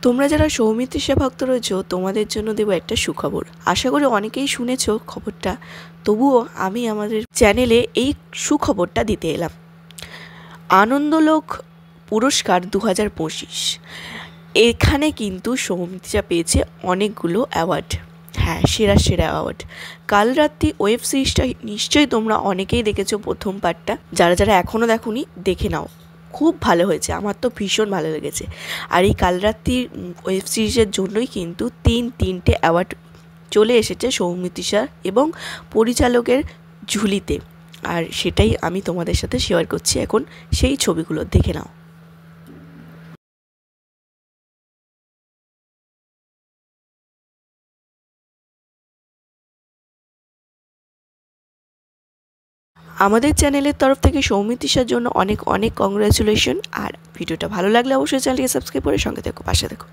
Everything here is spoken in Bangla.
তোমরা যারা সৌমিত্রিষা ভক্ত রয়েছো তোমাদের জন্য দেবো একটা সুখবর। আশা করি অনেকেই শুনেছো খবরটা, তবুও আমি আমাদের চ্যানেলে এই সুখবরটা দিতে এলাম। আনন্দলোক পুরস্কার 2025 এখানে কিন্তু সৌমিত্রিষা পেয়েছে অনেকগুলো অ্যাওয়ার্ড। হ্যাঁ, সেরা সেরা অ্যাওয়ার্ড। কাল রাত্রি ওয়েব সিরিজটা নিশ্চয়ই তোমরা অনেকেই দেখেছো, প্রথম পার্টটা। যারা যারা এখনও দেখোনি দেখে নাও, খুব ভালো হয়েছে, আমার তো ভীষণ ভালো লেগেছে। আর এই কাল রাত্রির ওয়েব সিরিজের জন্যই কিন্তু তিনটে অ্যাওয়ার্ড চলে এসেছে সৌমিত্রিষা এবং পরিচালকের ঝুলিতে। আর সেটাই আমি তোমাদের সাথে শেয়ার করছি এখন, সেই ছবিগুলো দেখে নাও। আমাদের চ্যানেলের তরফ থেকে সৌমিত্রিষার জন্য অনেক অনেক কংগ্রাচুলেশন। আর ভিডিওটা ভালো লাগলে অবশ্যই চ্যানেলকে সাবস্ক্রাইব করে সঙ্গে থেকো, পাশে থেকো।